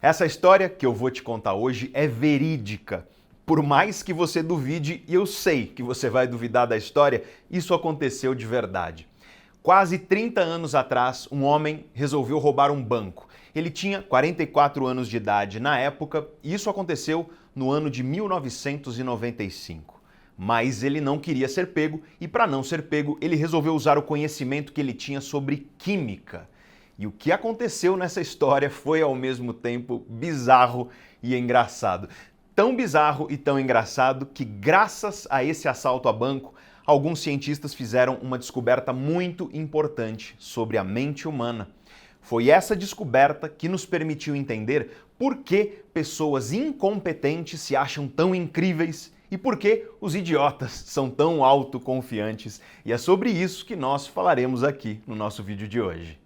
Essa história que eu vou te contar hoje é verídica. Por mais que você duvide, e eu sei que você vai duvidar da história, isso aconteceu de verdade. Quase 30 anos atrás, um homem resolveu roubar um banco. Ele tinha 44 anos de idade na época e isso aconteceu no ano de 1995. Mas ele não queria ser pego e, para não ser pego, ele resolveu usar o conhecimento que ele tinha sobre química. E o que aconteceu nessa história foi ao mesmo tempo bizarro e engraçado. Tão bizarro e tão engraçado que, graças a esse assalto a banco, alguns cientistas fizeram uma descoberta muito importante sobre a mente humana. Foi essa descoberta que nos permitiu entender por que pessoas incompetentes se acham tão incríveis e por que os idiotas são tão autoconfiantes. E é sobre isso que nós falaremos aqui no nosso vídeo de hoje.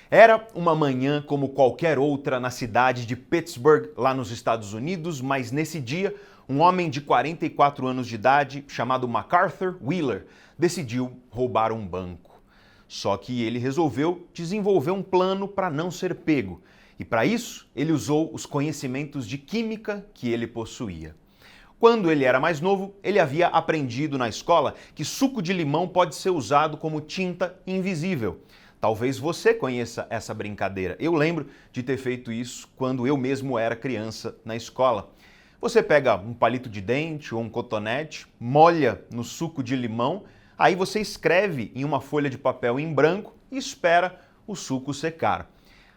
Era uma manhã como qualquer outra na cidade de Pittsburgh, lá nos Estados Unidos, mas nesse dia, um homem de 44 anos de idade, chamado MacArthur Wheeler, decidiu roubar um banco. Só que ele resolveu desenvolver um plano para não ser pego, e para isso ele usou os conhecimentos de química que ele possuía. Quando ele era mais novo, ele havia aprendido na escola que suco de limão pode ser usado como tinta invisível. Talvez você conheça essa brincadeira. Eu lembro de ter feito isso quando eu mesmo era criança na escola. Você pega um palito de dente ou um cotonete, molha no suco de limão, aí você escreve em uma folha de papel em branco e espera o suco secar.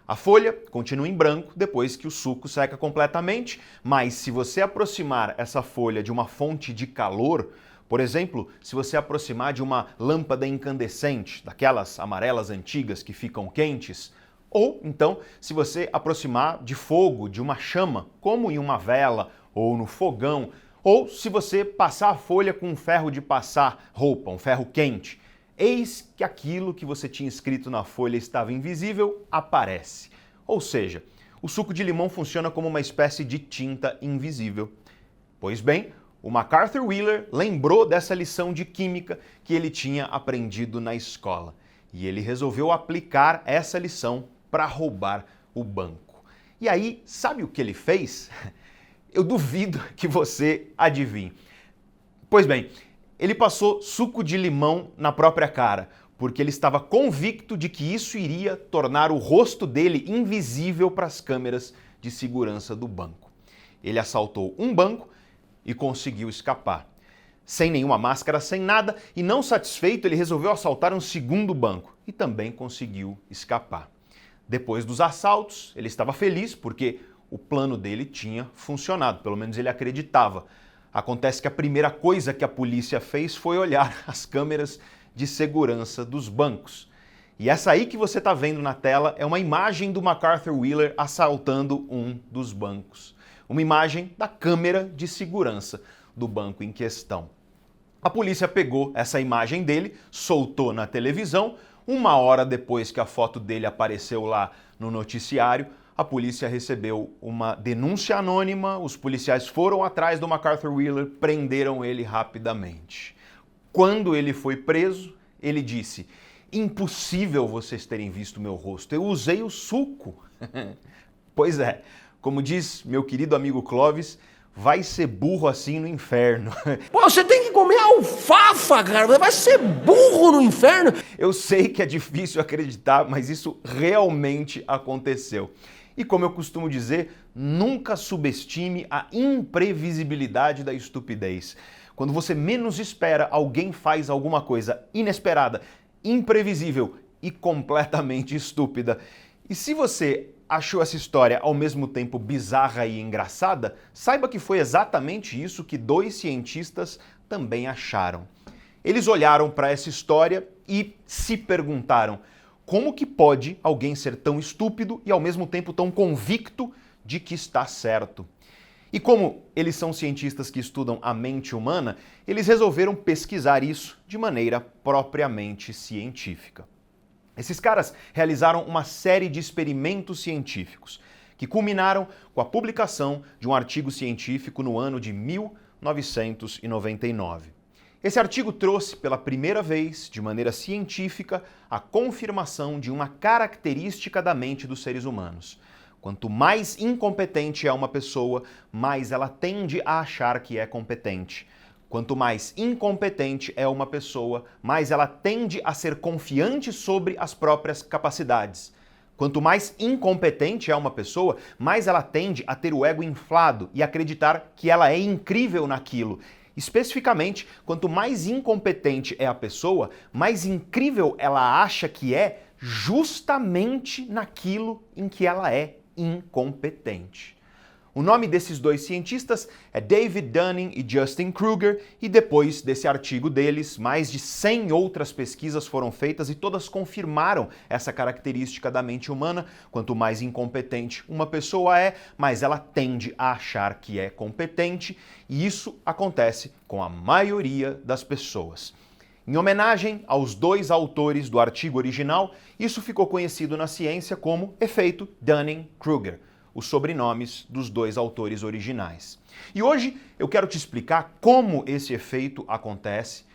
A folha continua em branco depois que o suco seca completamente, mas se você aproximar essa folha de uma fonte de calor, por exemplo, se você aproximar de uma lâmpada incandescente, daquelas amarelas antigas que ficam quentes, ou então se você aproximar de fogo, de uma chama, como em uma vela ou no fogão, ou se você passar a folha com um ferro de passar roupa, um ferro quente, eis que aquilo que você tinha escrito na folha estava invisível, aparece. Ou seja, o suco de limão funciona como uma espécie de tinta invisível. Pois bem, o MacArthur Wheeler lembrou dessa lição de química que ele tinha aprendido na escola e ele resolveu aplicar essa lição para roubar o banco. E aí, sabe o que ele fez? Eu duvido que você adivinhe. Pois bem, ele passou suco de limão na própria cara, porque ele estava convicto de que isso iria tornar o rosto dele invisível para as câmeras de segurança do banco. Ele assaltou um banco e conseguiu escapar. Sem nenhuma máscara, sem nada, e não satisfeito, ele resolveu assaltar um segundo banco e também conseguiu escapar. Depois dos assaltos, ele estava feliz porque o plano dele tinha funcionado, pelo menos ele acreditava. Acontece que a primeira coisa que a polícia fez foi olhar as câmeras de segurança dos bancos. E essa aí que você está vendo na tela é uma imagem do MacArthur Wheeler assaltando um dos bancos. Uma imagem da câmera de segurança do banco em questão. A polícia pegou essa imagem dele, soltou na televisão. Uma hora depois que a foto dele apareceu lá no noticiário, a polícia recebeu uma denúncia anônima, os policiais foram atrás do MacArthur Wheeler, prenderam ele rapidamente. Quando ele foi preso, ele disse: "Impossível vocês terem visto meu rosto, eu usei o suco." Pois é. Como diz meu querido amigo Clóvis, vai ser burro assim no inferno. Pô, você tem que comer alfafa, cara. Vai ser burro no inferno. Eu sei que é difícil acreditar, mas isso realmente aconteceu. E como eu costumo dizer, nunca subestime a imprevisibilidade da estupidez. Quando você menos espera, alguém faz alguma coisa inesperada, imprevisível e completamente estúpida. E se você achou essa história ao mesmo tempo bizarra e engraçada, saiba que foi exatamente isso que dois cientistas também acharam. Eles olharam para essa história e se perguntaram: como que pode alguém ser tão estúpido e ao mesmo tempo tão convicto de que está certo? E como eles são cientistas que estudam a mente humana, eles resolveram pesquisar isso de maneira propriamente científica. Esses caras realizaram uma série de experimentos científicos que culminaram com a publicação de um artigo científico no ano de 1999. Esse artigo trouxe pela primeira vez, de maneira científica, a confirmação de uma característica da mente dos seres humanos. Quanto mais incompetente é uma pessoa, mais ela tende a achar que é competente. Quanto mais incompetente é uma pessoa, mais ela tende a ser confiante sobre as próprias capacidades. Quanto mais incompetente é uma pessoa, mais ela tende a ter o ego inflado e acreditar que ela é incrível naquilo. Especificamente, quanto mais incompetente é a pessoa, mais incrível ela acha que é justamente naquilo em que ela é incompetente. O nome desses dois cientistas é David Dunning e Justin Kruger, e depois desse artigo deles, mais de 100 outras pesquisas foram feitas e todas confirmaram essa característica da mente humana. Quanto mais incompetente uma pessoa é, mais ela tende a achar que é competente, e isso acontece com a maioria das pessoas. Em homenagem aos dois autores do artigo original, isso ficou conhecido na ciência como efeito Dunning-Kruger, os sobrenomes dos dois autores originais. E hoje eu quero te explicar como esse efeito acontece,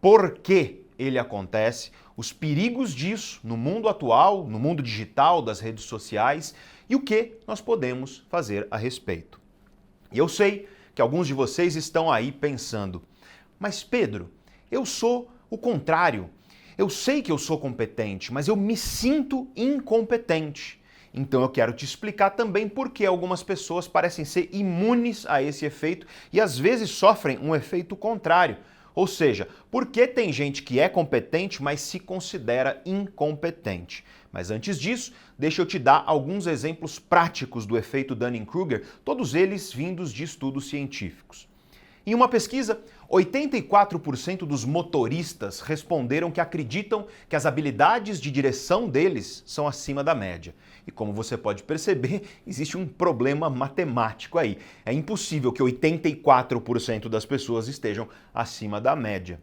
por que ele acontece, os perigos disso no mundo atual, no mundo digital, das redes sociais, e o que nós podemos fazer a respeito. E eu sei que alguns de vocês estão aí pensando, mas Pedro, eu sou o contrário. Eu sei que eu sou competente, mas eu me sinto incompetente. Então eu quero te explicar também por que algumas pessoas parecem ser imunes a esse efeito e às vezes sofrem um efeito contrário. Ou seja, por que tem gente que é competente, mas se considera incompetente. Mas antes disso, deixa eu te dar alguns exemplos práticos do efeito Dunning-Kruger, todos eles vindos de estudos científicos. Em uma pesquisa, 84% dos motoristas responderam que acreditam que as habilidades de direção deles são acima da média. E como você pode perceber, existe um problema matemático aí. É impossível que 84% das pessoas estejam acima da média.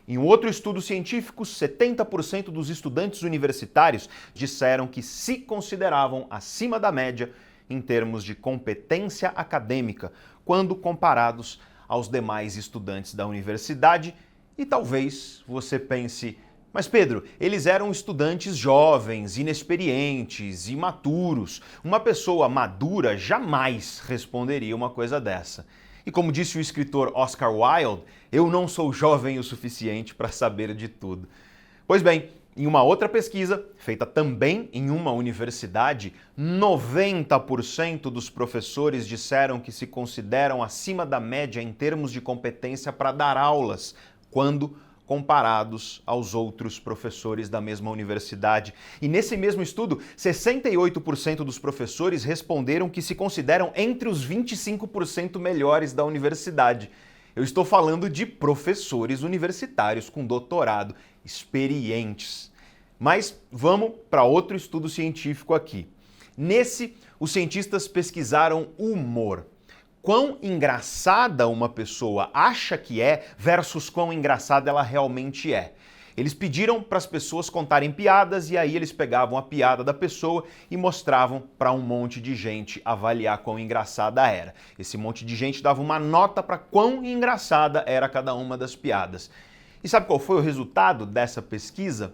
Em um outro estudo científico, 70% dos estudantes universitários disseram que se consideravam acima da média em termos de competência acadêmica, quando comparados aos demais estudantes da universidade. E talvez você pense, mas Pedro, eles eram estudantes jovens, inexperientes, imaturos. Uma pessoa madura jamais responderia uma coisa dessa. E como disse o escritor Oscar Wilde, eu não sou jovem o suficiente para saber de tudo. Pois bem, em uma outra pesquisa, feita também em uma universidade, 90% dos professores disseram que se consideram acima da média em termos de competência para dar aulas, quando comparados aos outros professores da mesma universidade. E nesse mesmo estudo, 68% dos professores responderam que se consideram entre os 25% melhores da universidade. Eu estou falando de professores universitários com doutorado, experientes. Mas vamos para outro estudo científico aqui. Nesse, os cientistas pesquisaram o humor. Quão engraçada uma pessoa acha que é versus quão engraçada ela realmente é. Eles pediram para as pessoas contarem piadas e aí eles pegavam a piada da pessoa e mostravam para um monte de gente avaliar quão engraçada era. Esse monte de gente dava uma nota para quão engraçada era cada uma das piadas. E sabe qual foi o resultado dessa pesquisa?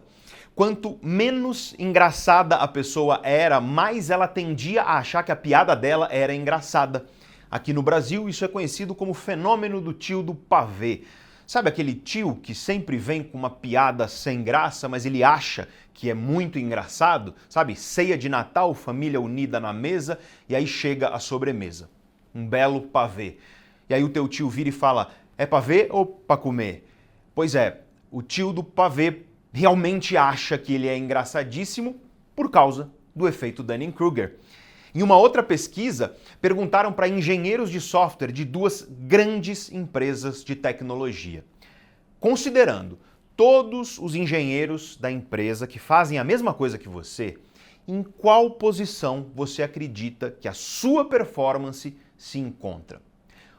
Quanto menos engraçada a pessoa era, mais ela tendia a achar que a piada dela era engraçada. Aqui no Brasil, isso é conhecido como fenômeno do tio do pavê. Sabe aquele tio que sempre vem com uma piada sem graça, mas ele acha que é muito engraçado? Sabe, ceia de Natal, família unida na mesa, e aí chega a sobremesa. Um belo pavê. E aí o teu tio vira e fala, é pavê ou pra comer? Pois é, o tio do pavê realmente acha que ele é engraçadíssimo por causa do efeito Dunning-Kruger. Em uma outra pesquisa, perguntaram para engenheiros de software de duas grandes empresas de tecnologia. Considerando todos os engenheiros da empresa que fazem a mesma coisa que você, em qual posição você acredita que a sua performance se encontra?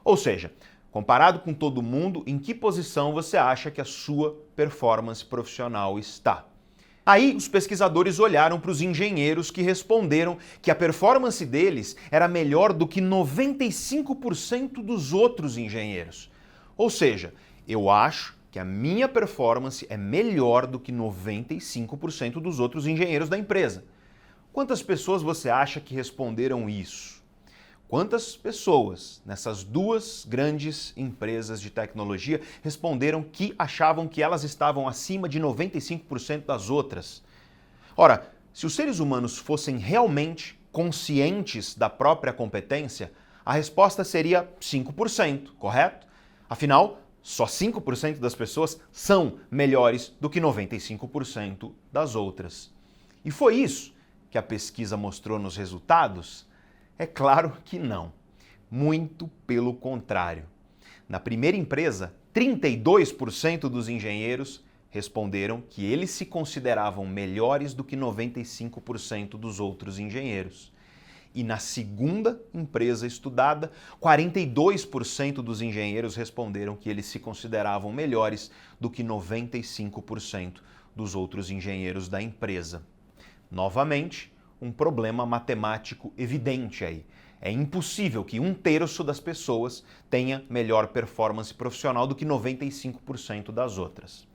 Ou seja, comparado com todo mundo, em que posição você acha que a sua performance profissional está? Aí os pesquisadores olharam para os engenheiros que responderam que a performance deles era melhor do que 95% dos outros engenheiros. Ou seja, eu acho que a minha performance é melhor do que 95% dos outros engenheiros da empresa. Quantas pessoas você acha que responderam isso? Quantas pessoas nessas duas grandes empresas de tecnologia responderam que achavam que elas estavam acima de 95% das outras? Ora, se os seres humanos fossem realmente conscientes da própria competência, a resposta seria 5%, correto? Afinal, só 5% das pessoas são melhores do que 95% das outras. E foi isso que a pesquisa mostrou nos resultados? É claro que não. Muito pelo contrário. Na primeira empresa, 32% dos engenheiros responderam que eles se consideravam melhores do que 95% dos outros engenheiros. E na segunda empresa estudada, 42% dos engenheiros responderam que eles se consideravam melhores do que 95% dos outros engenheiros da empresa. Novamente, um problema matemático evidente aí. É impossível que 1/3 das pessoas tenha melhor performance profissional do que 95% das outras.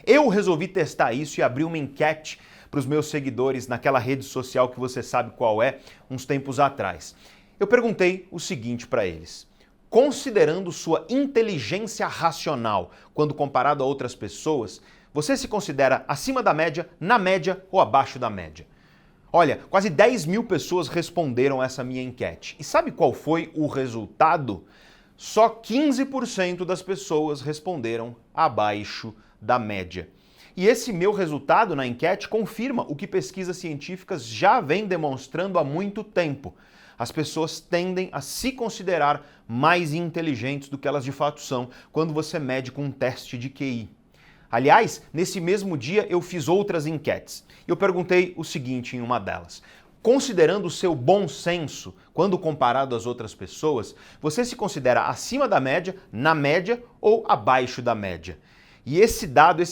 Eu resolvi testar isso e abri uma enquete para os meus seguidores naquela rede social que você sabe qual é, uns tempos atrás. Eu perguntei o seguinte para eles: considerando sua inteligência racional quando comparado a outras pessoas, você se considera acima da média, na média ou abaixo da média? Olha, quase 10 mil pessoas responderam essa minha enquete. E sabe qual foi o resultado? Só 15% das pessoas responderam abaixo da média. E esse meu resultado na enquete confirma o que pesquisas científicas já vêm demonstrando há muito tempo. As pessoas tendem a se considerar mais inteligentes do que elas de fato são quando você mede com um teste de QI. Aliás, nesse mesmo dia eu fiz outras enquetes. Eu perguntei o seguinte em uma delas: considerando o seu bom senso, quando comparado às outras pessoas, você se considera acima da média, na média ou abaixo da média? E esse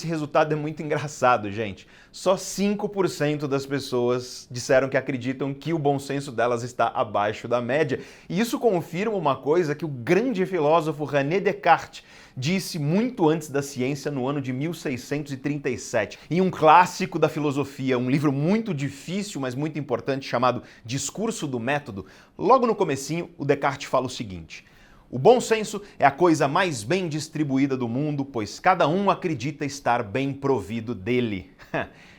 resultado é muito engraçado, gente. Só 5% das pessoas disseram que acreditam que o bom senso delas está abaixo da média. E isso confirma uma coisa que o grande filósofo René Descartes disse muito antes da ciência, no ano de 1637, em um clássico da filosofia, um livro muito difícil, mas muito importante, chamado Discurso do Método. Logo no comecinho, o Descartes fala o seguinte: o bom senso é a coisa mais bem distribuída do mundo, pois cada um acredita estar bem provido dele.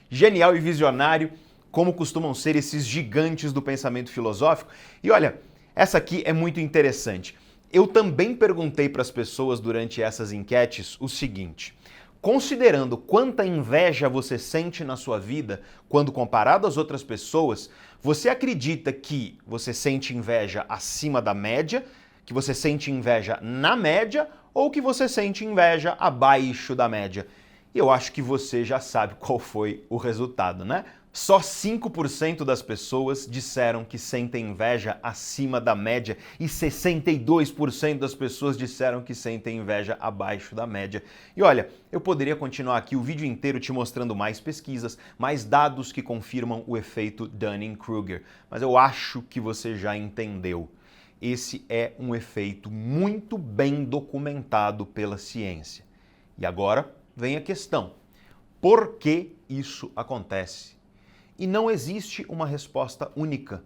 Genial e visionário, como costumam ser esses gigantes do pensamento filosófico. E olha, essa aqui é muito interessante. Eu também perguntei para as pessoas durante essas enquetes o seguinte: considerando quanta inveja você sente na sua vida quando comparado às outras pessoas, você acredita que você sente inveja acima da média, que você sente inveja na média ou que você sente inveja abaixo da média? E eu acho que você já sabe qual foi o resultado, né? Só 5% das pessoas disseram que sentem inveja acima da média e 62% das pessoas disseram que sentem inveja abaixo da média. E olha, eu poderia continuar aqui o vídeo inteiro te mostrando mais pesquisas, mais dados que confirmam o efeito Dunning-Kruger, mas eu acho que você já entendeu. Esse é um efeito muito bem documentado pela ciência. E agora vem a questão: por que isso acontece? E não existe uma resposta única.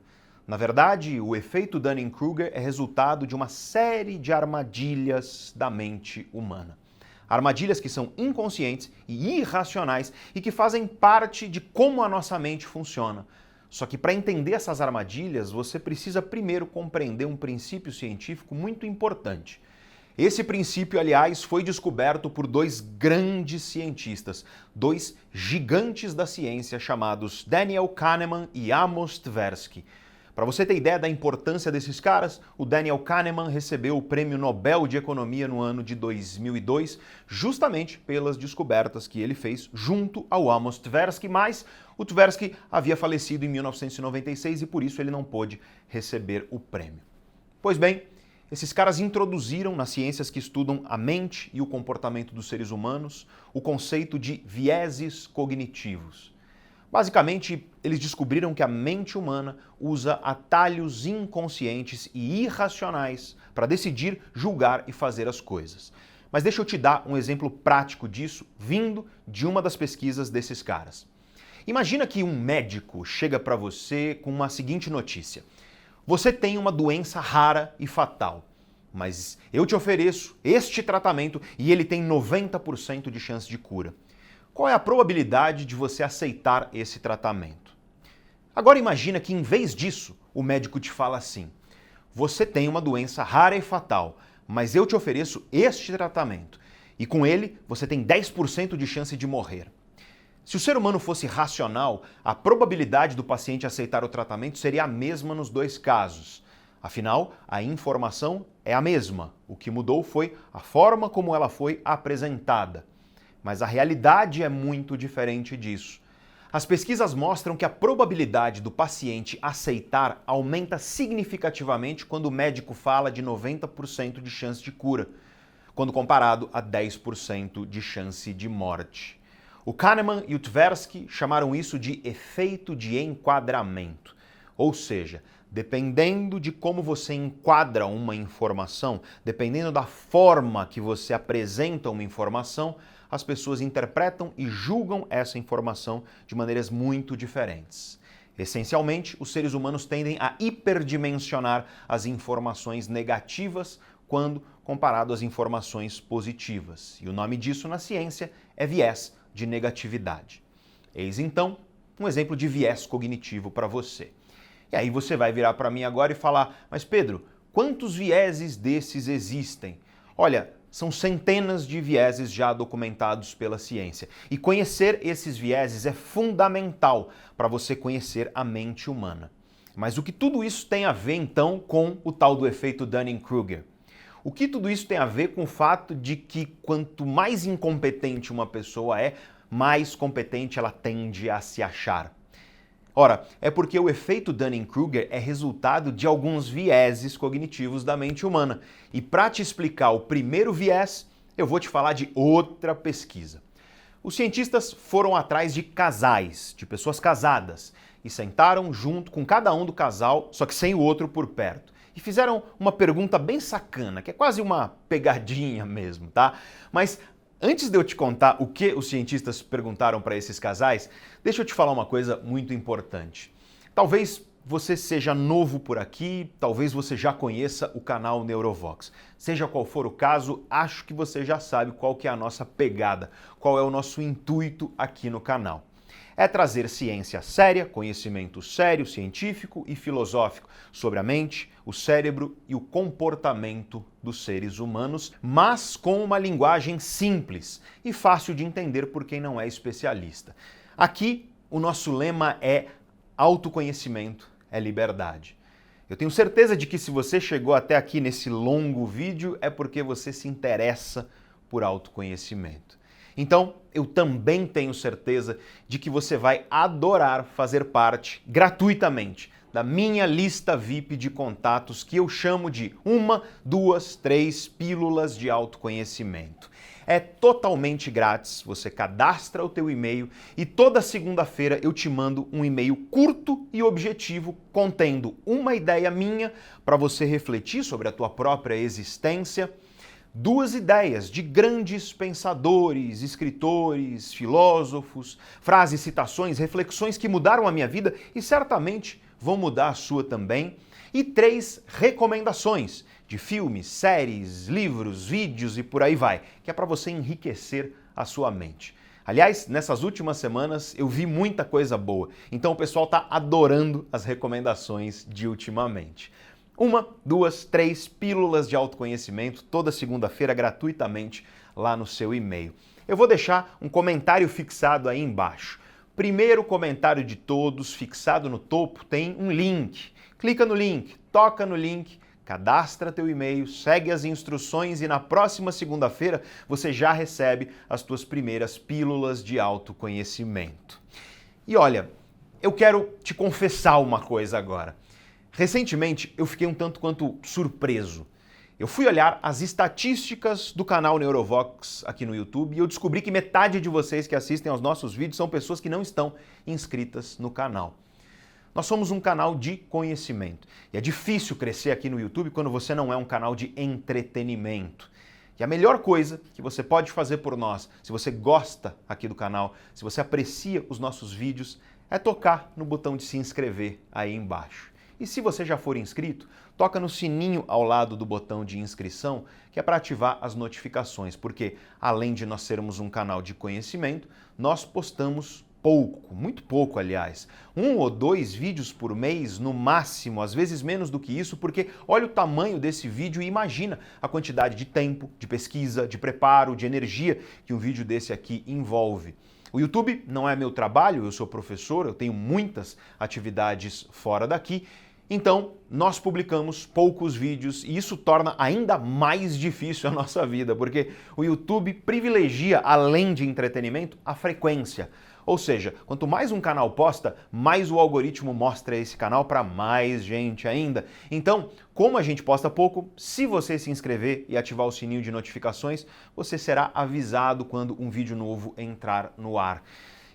Na verdade, o efeito Dunning-Kruger é resultado de uma série de armadilhas da mente humana. Armadilhas que são inconscientes e irracionais e que fazem parte de como a nossa mente funciona. Só que para entender essas armadilhas, você precisa primeiro compreender um princípio científico muito importante. Esse princípio, aliás, foi descoberto por dois grandes cientistas, dois gigantes da ciência chamados Daniel Kahneman e Amos Tversky. Para você ter ideia da importância desses caras, o Daniel Kahneman recebeu o Prêmio Nobel de Economia no ano de 2002, justamente pelas descobertas que ele fez junto ao Amos Tversky, mas o Tversky havia falecido em 1996 e por isso ele não pôde receber o prêmio. Pois bem, esses caras introduziram nas ciências que estudam a mente e o comportamento dos seres humanos o conceito de vieses cognitivos. Basicamente, eles descobriram que a mente humana usa atalhos inconscientes e irracionais para decidir, julgar e fazer as coisas. Mas deixa eu te dar um exemplo prático disso, vindo de uma das pesquisas desses caras. Imagina que um médico chega para você com uma seguinte notícia: você tem uma doença rara e fatal, mas eu te ofereço este tratamento e ele tem 90% de chance de cura. Qual é a probabilidade de você aceitar esse tratamento? Agora imagina que em vez disso, o médico te fala assim: você tem uma doença rara e fatal, mas eu te ofereço este tratamento e com ele você tem 10% de chance de morrer. Se o ser humano fosse racional, a probabilidade do paciente aceitar o tratamento seria a mesma nos dois casos. Afinal, a informação é a mesma. O que mudou foi a forma como ela foi apresentada. Mas a realidade é muito diferente disso. As pesquisas mostram que a probabilidade do paciente aceitar aumenta significativamente quando o médico fala de 90% de chance de cura, quando comparado a 10% de chance de morte. O Kahneman e o Tversky chamaram isso de efeito de enquadramento. Ou seja, dependendo de como você enquadra uma informação, dependendo da forma que você apresenta uma informação, as pessoas interpretam e julgam essa informação de maneiras muito diferentes. Essencialmente, os seres humanos tendem a hiperdimensionar as informações negativas quando comparado às informações positivas. E o nome disso na ciência é viés de negatividade. Eis então um exemplo de viés cognitivo para você. E aí você vai virar para mim agora e falar: mas Pedro, quantos vieses desses existem? Olha, são centenas de vieses já documentados pela ciência. E conhecer esses vieses é fundamental para você conhecer a mente humana. Mas o que tudo isso tem a ver então com o tal do efeito Dunning-Kruger? O que tudo isso tem a ver com o fato de que quanto mais incompetente uma pessoa é, mais competente ela tende a se achar? Ora, é porque o efeito Dunning-Kruger é resultado de alguns vieses cognitivos da mente humana. E para te explicar o primeiro viés, eu vou te falar de outra pesquisa. Os cientistas foram atrás de casais, de pessoas casadas, e sentaram junto com cada um do casal, só que sem o outro por perto. E fizeram uma pergunta bem sacana, que é quase uma pegadinha mesmo, tá? Mas antes de eu te contar o que os cientistas perguntaram para esses casais, deixa eu te falar uma coisa muito importante. Talvez você seja novo por aqui, talvez você já conheça o canal Neurovox. Seja qual for o caso, acho que você já sabe qual que é a nossa pegada, qual é o nosso intuito aqui no canal. É trazer ciência séria, conhecimento sério, científico e filosófico sobre a mente, o cérebro e o comportamento dos seres humanos, mas com uma linguagem simples e fácil de entender por quem não é especialista. Aqui, o nosso lema é autoconhecimento é liberdade. Eu tenho certeza de que se você chegou até aqui nesse longo vídeo é porque você se interessa por autoconhecimento. Então, eu também tenho certeza de que você vai adorar fazer parte, gratuitamente, da minha lista VIP de contatos que eu chamo de 1, 2, 3 pílulas de autoconhecimento. É totalmente grátis, você cadastra o teu e-mail e toda segunda-feira eu te mando um e-mail curto e objetivo contendo uma ideia minha para você refletir sobre a tua própria existência, 2 ideias de grandes pensadores, escritores, filósofos, frases, citações, reflexões que mudaram a minha vida e certamente vão mudar a sua também, e 3 recomendações de filmes, séries, livros, vídeos e por aí vai, que é para você enriquecer a sua mente. Aliás, nessas últimas semanas eu vi muita coisa boa, então o pessoal está adorando as recomendações de ultimamente. 1, 2, 3 pílulas de autoconhecimento toda segunda-feira gratuitamente lá no seu e-mail. Eu vou deixar um comentário fixado aí embaixo. Primeiro comentário de todos, fixado no topo, tem um link. Clica no link, toca no link, cadastra teu e-mail, segue as instruções e na próxima segunda-feira você já recebe as tuas primeiras pílulas de autoconhecimento. E olha, eu quero te confessar uma coisa agora. Recentemente eu fiquei um tanto quanto surpreso. Eu fui olhar as estatísticas do canal Neurovox aqui no YouTube e eu descobri que metade de vocês que assistem aos nossos vídeos são pessoas que não estão inscritas no canal. Nós somos um canal de conhecimento e é difícil crescer aqui no YouTube quando você não é um canal de entretenimento. E a melhor coisa que você pode fazer por nós, se você gosta aqui do canal, se você aprecia os nossos vídeos, é tocar no botão de se inscrever aí embaixo. E se você já for inscrito, toca no sininho ao lado do botão de inscrição, que é para ativar as notificações, porque além de nós sermos um canal de conhecimento, nós postamos pouco, muito pouco, aliás. 1 ou 2 vídeos por mês, no máximo, às vezes menos do que isso, porque olha o tamanho desse vídeo e imagina a quantidade de tempo, de pesquisa, de preparo, de energia que um vídeo desse aqui envolve. O YouTube não é meu trabalho, eu sou professor, eu tenho muitas atividades fora daqui, então nós publicamos poucos vídeos e isso torna ainda mais difícil a nossa vida, porque o YouTube privilegia, além de entretenimento, a frequência. Ou seja, quanto mais um canal posta, mais o algoritmo mostra esse canal para mais gente ainda. Então, como a gente posta pouco, se você se inscrever e ativar o sininho de notificações, você será avisado quando um vídeo novo entrar no ar.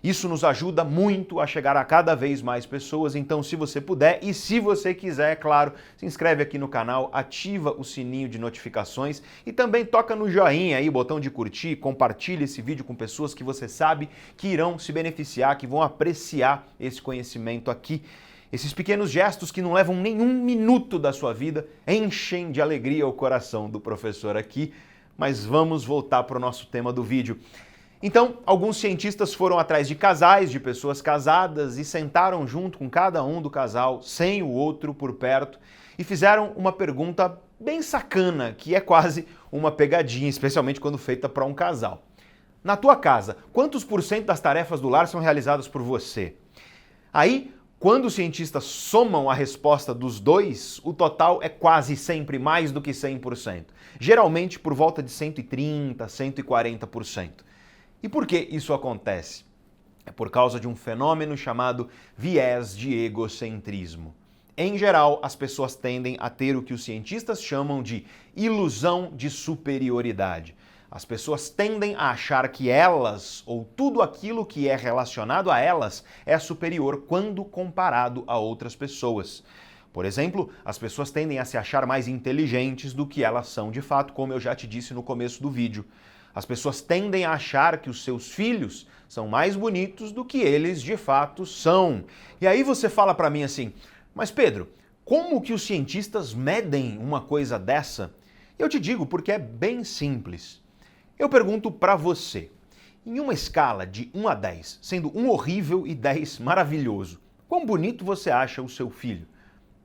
Isso nos ajuda muito a chegar a cada vez mais pessoas, então se você puder e se você quiser, é claro, se inscreve aqui no canal, ativa o sininho de notificações e também toca no joinha aí, botão de curtir, compartilha esse vídeo com pessoas que você sabe que irão se beneficiar, que vão apreciar esse conhecimento aqui. Esses pequenos gestos que não levam nenhum minuto da sua vida enchem de alegria o coração do professor aqui, mas vamos voltar para o nosso tema do vídeo. Então, alguns cientistas foram atrás de casais, de pessoas casadas e sentaram junto com cada um do casal, sem o outro por perto, e fizeram uma pergunta bem sacana, que é quase uma pegadinha, especialmente quando feita para um casal. Na tua casa, quantos por cento das tarefas do lar são realizadas por você? Aí, quando os cientistas somam a resposta dos dois, o total é quase sempre mais do que 100%. Geralmente por volta de 130%, 140%. E por que isso acontece? É por causa de um fenômeno chamado viés de egocentrismo. Em geral, as pessoas tendem a ter o que os cientistas chamam de ilusão de superioridade. As pessoas tendem a achar que elas, ou tudo aquilo que é relacionado a elas, é superior quando comparado a outras pessoas. Por exemplo, as pessoas tendem a se achar mais inteligentes do que elas são de fato, como eu já te disse no começo do vídeo. As pessoas tendem a achar que os seus filhos são mais bonitos do que eles de fato são. E aí você fala para mim assim, mas Pedro, como que os cientistas medem uma coisa dessa? Eu te digo porque é bem simples. Eu pergunto para você, em uma escala de 1 a 10, sendo 1 horrível e 10 maravilhoso, quão bonito você acha o seu filho?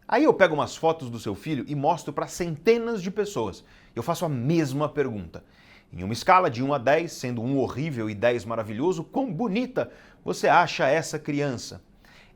Aí eu pego umas fotos do seu filho e mostro para centenas de pessoas. Eu faço a mesma pergunta. Em uma escala de 1 a 10, sendo 1 horrível e 10 maravilhoso, quão bonita você acha essa criança?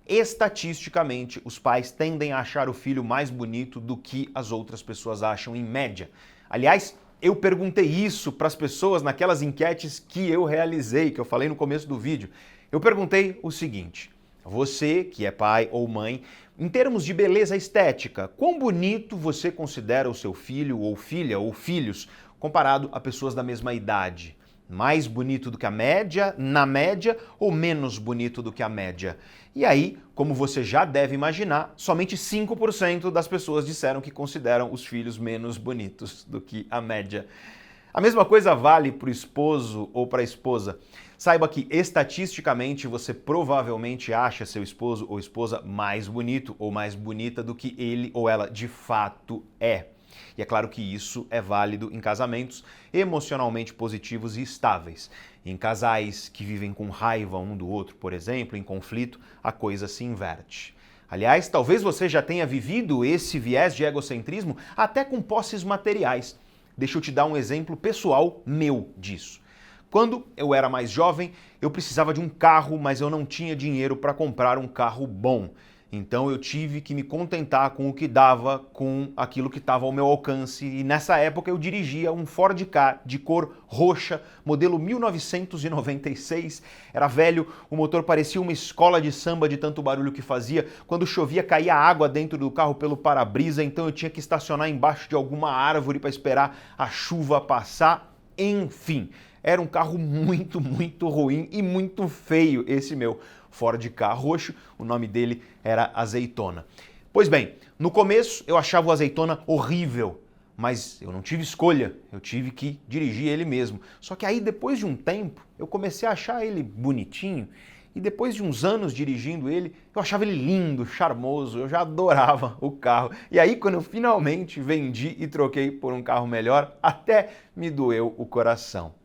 Estatisticamente, os pais tendem a achar o filho mais bonito do que as outras pessoas acham em média. Aliás, eu perguntei isso para as pessoas naquelas enquetes que eu realizei, que eu falei no começo do vídeo. Eu perguntei o seguinte, você que é pai ou mãe, em termos de beleza estética, quão bonito você considera o seu filho ou filha ou filhos comparado a pessoas da mesma idade? Mais bonito do que a média, na média, ou menos bonito do que a média? E aí, como você já deve imaginar, somente 5% das pessoas disseram que consideram os filhos menos bonitos do que a média. A mesma coisa vale para o esposo ou para a esposa. Saiba que, estatisticamente, você provavelmente acha seu esposo ou esposa mais bonito ou mais bonita do que ele ou ela de fato é. E é claro que isso é válido em casamentos emocionalmente positivos e estáveis. Em casais que vivem com raiva um do outro, por exemplo, em conflito, a coisa se inverte. Aliás, talvez você já tenha vivido esse viés de egocentrismo até com posses materiais. Deixa eu te dar um exemplo pessoal meu disso. Quando eu era mais jovem, eu precisava de um carro, mas eu não tinha dinheiro para comprar um carro bom. Então eu tive que me contentar com o que dava, com aquilo que estava ao meu alcance. E nessa época eu dirigia um Ford Ka de cor roxa, modelo 1996. Era velho, o motor parecia uma escola de samba de tanto barulho que fazia. Quando chovia caía água dentro do carro pelo para-brisa, então eu tinha que estacionar embaixo de alguma árvore para esperar a chuva passar. Enfim, era um carro muito ruim e muito feio esse meu Ford Ka roxo, o nome dele era Azeitona. Pois bem, no começo eu achava o Azeitona horrível, mas eu não tive escolha, eu tive que dirigir ele mesmo. Só que aí depois de um tempo eu comecei a achar ele bonitinho e depois de uns anos dirigindo ele, eu achava ele lindo, charmoso, eu já adorava o carro. E aí quando eu finalmente vendi e troquei por um carro melhor, até me doeu o coração.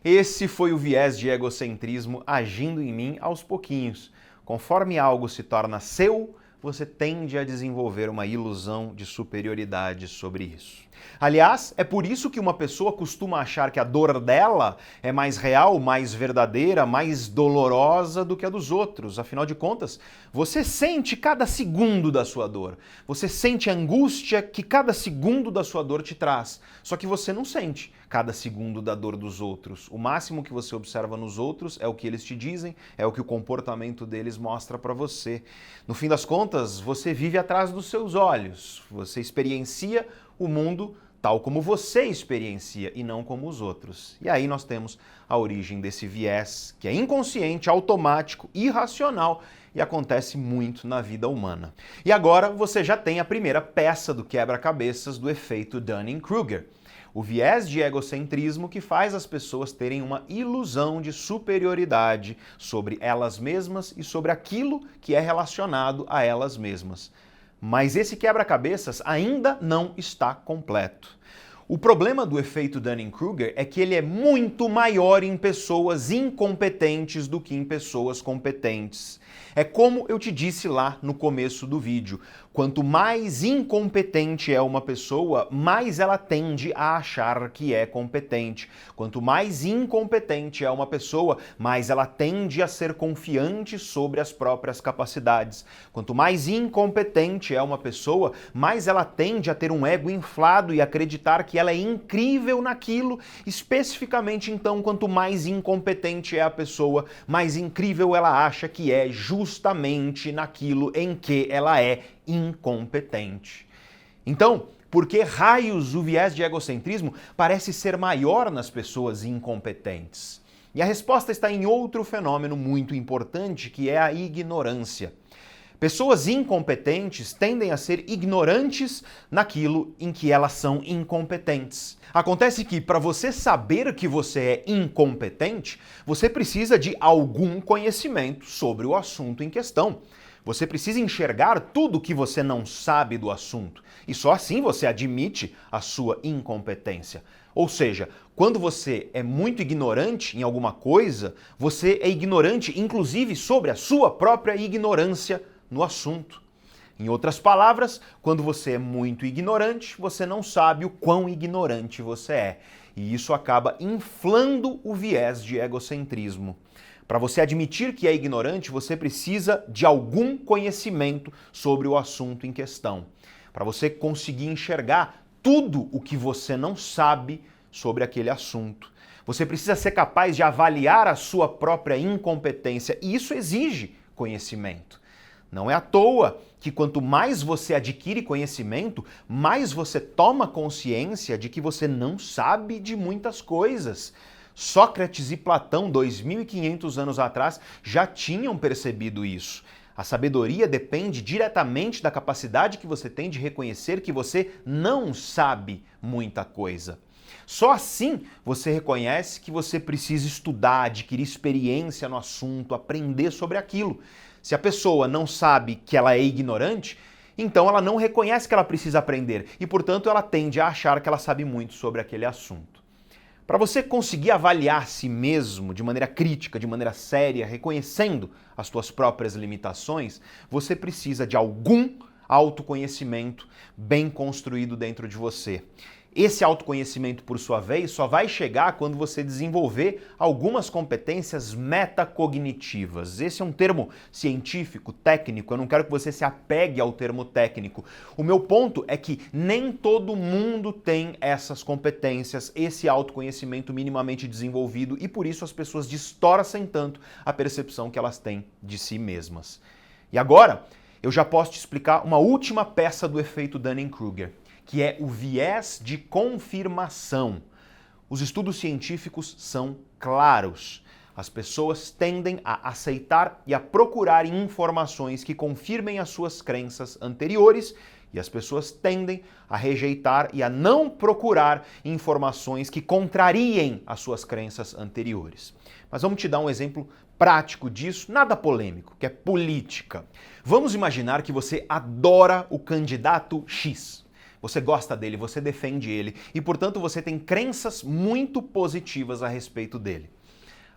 Esse foi o viés de egocentrismo agindo em mim aos pouquinhos. Conforme algo se torna seu, você tende a desenvolver uma ilusão de superioridade sobre isso. Aliás, é por isso que uma pessoa costuma achar que a dor dela é mais real, mais verdadeira, mais dolorosa do que a dos outros. Afinal de contas, você sente cada segundo da sua dor. Você sente a angústia que cada segundo da sua dor te traz. Só que você não sente cada segundo da dor dos outros. O máximo que você observa nos outros é o que eles te dizem, é o que o comportamento deles mostra para você. No fim das contas, você vive atrás dos seus olhos. Você experiencia o mundo tal como você experiencia e não como os outros. E aí nós temos a origem desse viés que é inconsciente, automático, irracional e acontece muito na vida humana. E agora você já tem a primeira peça do quebra-cabeças do efeito Dunning-Kruger. O viés de egocentrismo que faz as pessoas terem uma ilusão de superioridade sobre elas mesmas e sobre aquilo que é relacionado a elas mesmas. Mas esse quebra-cabeças ainda não está completo. O problema do efeito Dunning-Kruger é que ele é muito maior em pessoas incompetentes do que em pessoas competentes. É como eu te disse lá no começo do vídeo. Quanto mais incompetente é uma pessoa, mais ela tende a achar que é competente. Quanto mais incompetente é uma pessoa, mais ela tende a ser confiante sobre as próprias capacidades. Quanto mais incompetente é uma pessoa, mais ela tende a ter um ego inflado e acreditar que ela é incrível naquilo. Especificamente, então, quanto mais incompetente é a pessoa, mais incrível ela acha que é justamente naquilo em que ela é incompetente. Então, por que raios o viés de egocentrismo parece ser maior nas pessoas incompetentes? E a resposta está em outro fenômeno muito importante, que é a ignorância. Pessoas incompetentes tendem a ser ignorantes naquilo em que elas são incompetentes. Acontece que, para você saber que você é incompetente, você precisa de algum conhecimento sobre o assunto em questão. Você precisa enxergar tudo que você não sabe do assunto. E só assim você admite a sua incompetência. Ou seja, quando você é muito ignorante em alguma coisa, você é ignorante, inclusive, sobre a sua própria ignorância no assunto. Em outras palavras, quando você é muito ignorante, você não sabe o quão ignorante você é. E isso acaba inflando o viés de egocentrismo. Para você admitir que é ignorante, você precisa de algum conhecimento sobre o assunto em questão. Para você conseguir enxergar tudo o que você não sabe sobre aquele assunto. Você precisa ser capaz de avaliar a sua própria incompetência, e isso exige conhecimento. Não é à toa que quanto mais você adquire conhecimento, mais você toma consciência de que você não sabe de muitas coisas. Sócrates e Platão, 2.500 anos atrás, já tinham percebido isso. A sabedoria depende diretamente da capacidade que você tem de reconhecer que você não sabe muita coisa. Só assim você reconhece que você precisa estudar, adquirir experiência no assunto, aprender sobre aquilo. Se a pessoa não sabe que ela é ignorante, então ela não reconhece que ela precisa aprender e, portanto, ela tende a achar que ela sabe muito sobre aquele assunto. Para você conseguir avaliar si mesmo de maneira crítica, de maneira séria, reconhecendo as suas próprias limitações, você precisa de algum autoconhecimento bem construído dentro de você. Esse autoconhecimento, por sua vez, só vai chegar quando você desenvolver algumas competências metacognitivas. Esse é um termo científico, técnico, eu não quero que você se apegue ao termo técnico. O meu ponto é que nem todo mundo tem essas competências, esse autoconhecimento minimamente desenvolvido, e por isso as pessoas distorcem tanto a percepção que elas têm de si mesmas. E agora, eu já posso te explicar uma última peça do efeito Dunning-Kruger, que é o viés de confirmação. Os estudos científicos são claros. As pessoas tendem a aceitar e a procurar informações que confirmem as suas crenças anteriores, e as pessoas tendem a rejeitar e a não procurar informações que contrariem as suas crenças anteriores. Mas vamos te dar um exemplo prático disso, nada polêmico, que é política. Vamos imaginar que você adora o candidato X. Você gosta dele, você defende ele e, portanto, você tem crenças muito positivas a respeito dele.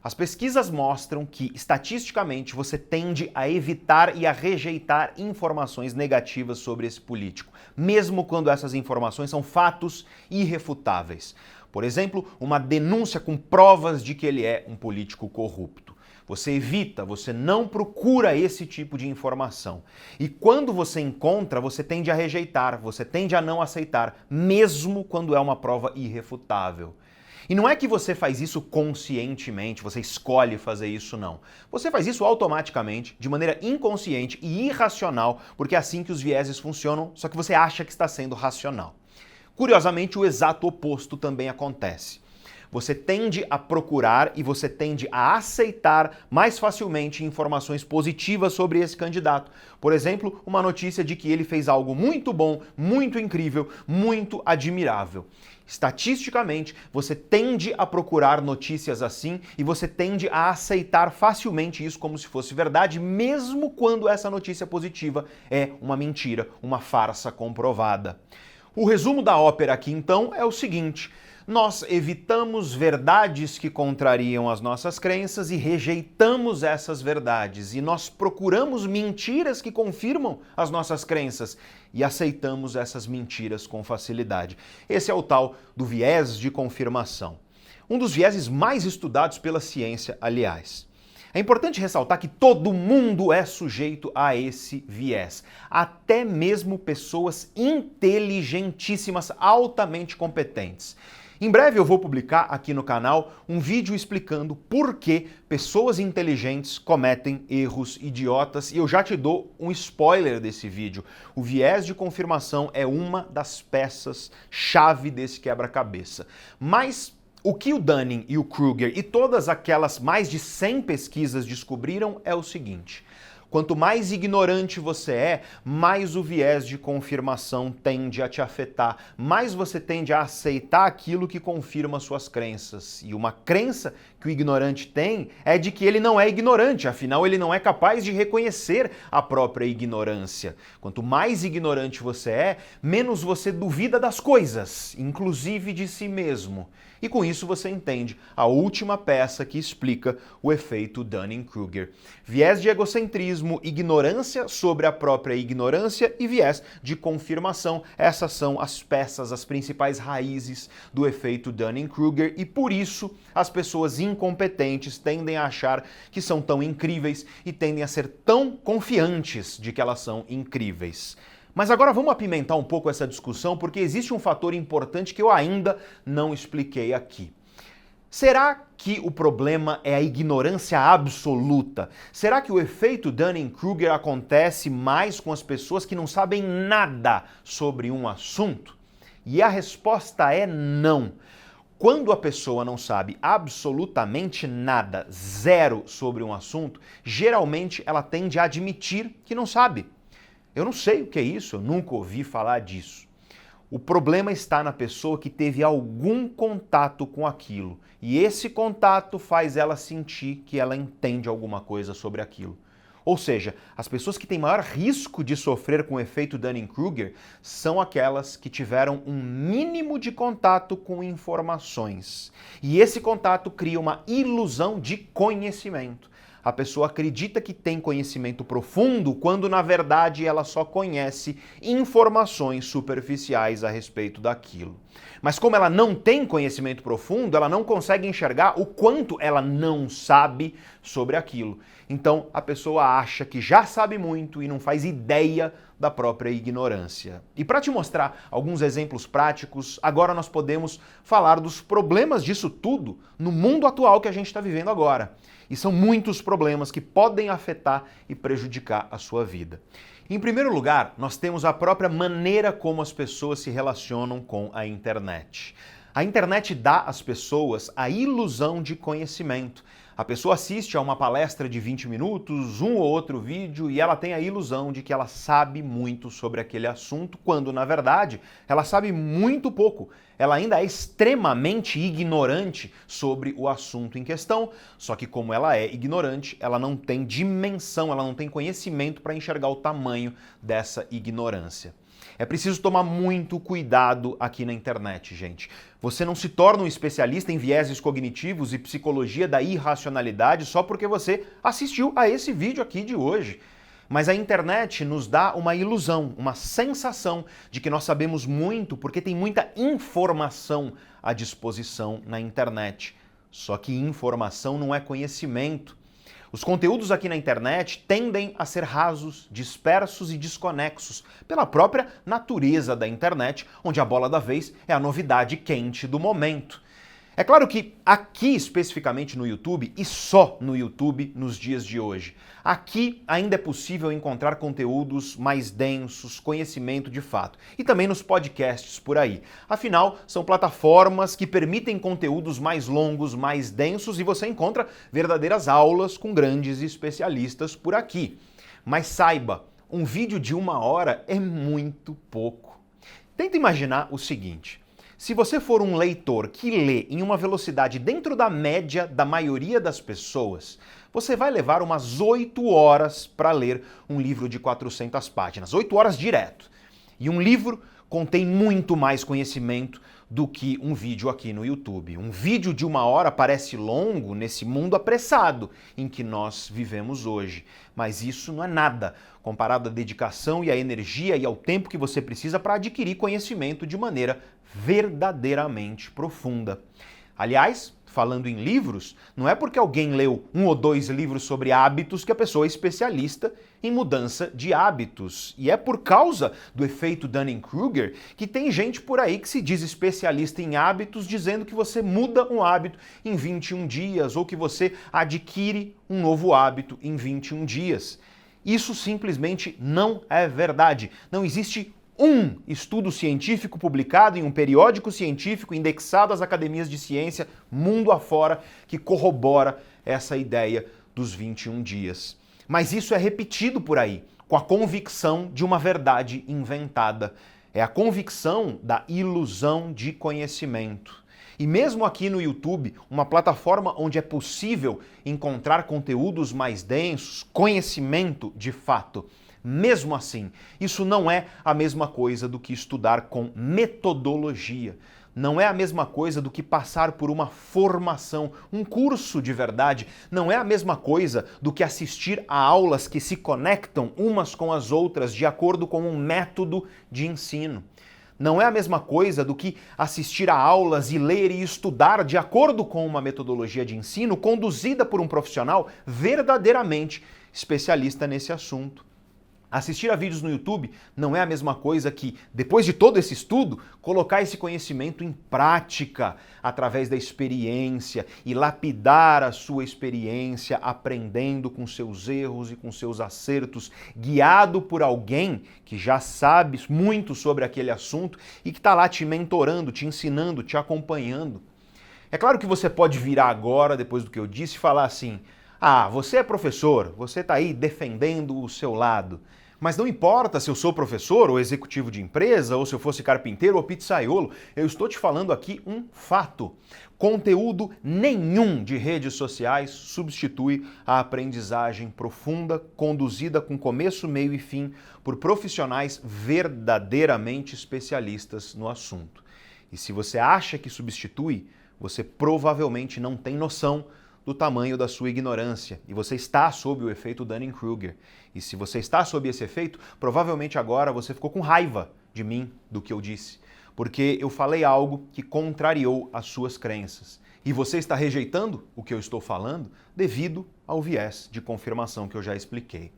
As pesquisas mostram que, estatisticamente, você tende a evitar e a rejeitar informações negativas sobre esse político, mesmo quando essas informações são fatos irrefutáveis. Por exemplo, uma denúncia com provas de que ele é um político corrupto. Você evita, você não procura esse tipo de informação. E quando você encontra, você tende a rejeitar, você tende a não aceitar, mesmo quando é uma prova irrefutável. E não é que você faz isso conscientemente, você escolhe fazer isso, não. Você faz isso automaticamente, de maneira inconsciente e irracional, porque é assim que os vieses funcionam, só que você acha que está sendo racional. Curiosamente, o exato oposto também acontece. Você tende a procurar e você tende a aceitar mais facilmente informações positivas sobre esse candidato. Por exemplo, uma notícia de que ele fez algo muito bom, muito incrível, muito admirável. Estatisticamente, você tende a procurar notícias assim e você tende a aceitar facilmente isso como se fosse verdade, mesmo quando essa notícia positiva é uma mentira, uma farsa comprovada. O resumo da ópera aqui, então, é o seguinte: nós evitamos verdades que contrariam as nossas crenças e rejeitamos essas verdades. E nós procuramos mentiras que confirmam as nossas crenças e aceitamos essas mentiras com facilidade. Esse é o tal do viés de confirmação. Um dos vieses mais estudados pela ciência, aliás. É importante ressaltar que todo mundo é sujeito a esse viés. Até mesmo pessoas inteligentíssimas, altamente competentes. Em breve eu vou publicar aqui no canal um vídeo explicando por que pessoas inteligentes cometem erros idiotas e eu já te dou um spoiler desse vídeo. O viés de confirmação é uma das peças-chave desse quebra-cabeça. Mas o que o Dunning e o Kruger e todas aquelas mais de 100 pesquisas descobriram é o seguinte: quanto mais ignorante você é, mais o viés de confirmação tende a te afetar, mais você tende a aceitar aquilo que confirma suas crenças. E uma crença que o ignorante tem é de que ele não é ignorante, afinal ele não é capaz de reconhecer a própria ignorância. Quanto mais ignorante você é, menos você duvida das coisas, inclusive de si mesmo. E com isso você entende a última peça que explica o efeito Dunning-Kruger. Viés de egocentrismo, ignorância sobre a própria ignorância e viés de confirmação. Essas são as peças, as principais raízes do efeito Dunning-Kruger e por isso as pessoas incompetentes tendem a achar que são tão incríveis e tendem a ser tão confiantes de que elas são incríveis. Mas agora vamos apimentar um pouco essa discussão porque existe um fator importante que eu ainda não expliquei aqui. Será que o problema é a ignorância absoluta? Será que o efeito Dunning-Kruger acontece mais com as pessoas que não sabem nada sobre um assunto? E a resposta é não. Quando a pessoa não sabe absolutamente nada, zero sobre um assunto, geralmente ela tende a admitir que não sabe. Eu não sei o que é isso, eu nunca ouvi falar disso. O problema está na pessoa que teve algum contato com aquilo. E esse contato faz ela sentir que ela entende alguma coisa sobre aquilo. Ou seja, as pessoas que têm maior risco de sofrer com o efeito Dunning-Kruger são aquelas que tiveram um mínimo de contato com informações. E esse contato cria uma ilusão de conhecimento. a pessoa acredita que tem conhecimento profundo quando na verdade ela só conhece informações superficiais a respeito daquilo. Mas como ela não tem conhecimento profundo, ela não consegue enxergar o quanto ela não sabe sobre aquilo. Então a pessoa acha que já sabe muito e não faz ideia da própria ignorância. E para te mostrar alguns exemplos práticos, agora nós podemos falar dos problemas disso tudo no mundo atual que a gente está vivendo agora. E são muitos problemas que podem afetar e prejudicar a sua vida. Em primeiro lugar, nós temos a própria maneira como as pessoas se relacionam com a internet. A internet dá às pessoas a ilusão de conhecimento. A pessoa assiste a uma palestra de 20 minutos, um ou outro vídeo, e ela tem a ilusão de que ela sabe muito sobre aquele assunto, quando, na verdade, ela sabe muito pouco. Ela ainda é extremamente ignorante sobre o assunto em questão, só que como ela é ignorante, ela não tem dimensão, ela não tem conhecimento para enxergar o tamanho dessa ignorância. É preciso tomar muito cuidado aqui na internet, gente. Você não se torna um especialista em vieses cognitivos e psicologia da irracionalidade só porque você assistiu a esse vídeo aqui de hoje. Mas a internet nos dá uma ilusão, uma sensação de que nós sabemos muito porque tem muita informação à disposição na internet. Só que informação não é conhecimento. Os conteúdos aqui na internet tendem a ser rasos, dispersos e desconexos pela própria natureza da internet, onde a bola da vez é a novidade quente do momento. É claro que aqui especificamente no YouTube, e só no YouTube nos dias de hoje, aqui ainda é possível encontrar conteúdos mais densos, conhecimento de fato, e também nos podcasts por aí. Afinal, são plataformas que permitem conteúdos mais longos, mais densos, e você encontra verdadeiras aulas com grandes especialistas por aqui. Mas saiba, um vídeo de 1 hora é muito pouco. Tenta imaginar o seguinte: se você for um leitor que lê em uma velocidade dentro da média da maioria das pessoas, você vai levar umas 8 horas para ler um livro de 400 páginas, 8 horas direto. E um livro contém muito mais conhecimento do que um vídeo aqui no YouTube. Um vídeo de 1 hora parece longo nesse mundo apressado em que nós vivemos hoje, mas isso não é nada comparado à dedicação e à energia e ao tempo que você precisa para adquirir conhecimento de maneira verdadeiramente profunda. Aliás, falando em livros, não é porque alguém leu 1 ou 2 livros sobre hábitos que a pessoa é especialista em mudança de hábitos. E é por causa do efeito Dunning-Kruger que tem gente por aí que se diz especialista em hábitos dizendo que você muda um hábito em 21 dias ou que você adquire um novo hábito em 21 dias. Isso simplesmente não é verdade. Não existe um estudo científico publicado em um periódico científico indexado às academias de ciência mundo afora que corrobora essa ideia dos 21 dias. Mas isso é repetido por aí, com a convicção de uma verdade inventada. É a convicção da ilusão de conhecimento. E mesmo aqui no YouTube, uma plataforma onde é possível encontrar conteúdos mais densos, conhecimento de fato, mesmo assim, isso não é a mesma coisa do que estudar com metodologia. Não é a mesma coisa do que passar por uma formação, um curso de verdade. Não é a mesma coisa do que assistir a aulas que se conectam umas com as outras de acordo com um método de ensino. Não é a mesma coisa do que assistir a aulas e ler e estudar de acordo com uma metodologia de ensino conduzida por um profissional verdadeiramente especialista nesse assunto. Assistir a vídeos no YouTube não é a mesma coisa que, depois de todo esse estudo, colocar esse conhecimento em prática através da experiência e lapidar a sua experiência aprendendo com seus erros e com seus acertos, guiado por alguém que já sabe muito sobre aquele assunto e que está lá te mentorando, te ensinando, te acompanhando. É claro que você pode virar agora, depois do que eu disse, e falar assim: ah, você é professor, você está aí defendendo o seu lado. Mas não importa se eu sou professor ou executivo de empresa, ou se eu fosse carpinteiro ou pizzaiolo, eu estou te falando aqui um fato. Conteúdo nenhum de redes sociais substitui a aprendizagem profunda, conduzida com começo, meio e fim por profissionais verdadeiramente especialistas no assunto. E se você acha que substitui, você provavelmente não tem noção do tamanho da sua ignorância e você está sob o efeito Dunning-Kruger. E se você está sob esse efeito, provavelmente agora você ficou com raiva de mim, do que eu disse, porque eu falei algo que contrariou as suas crenças. E você está rejeitando o que eu estou falando devido ao viés de confirmação que eu já expliquei.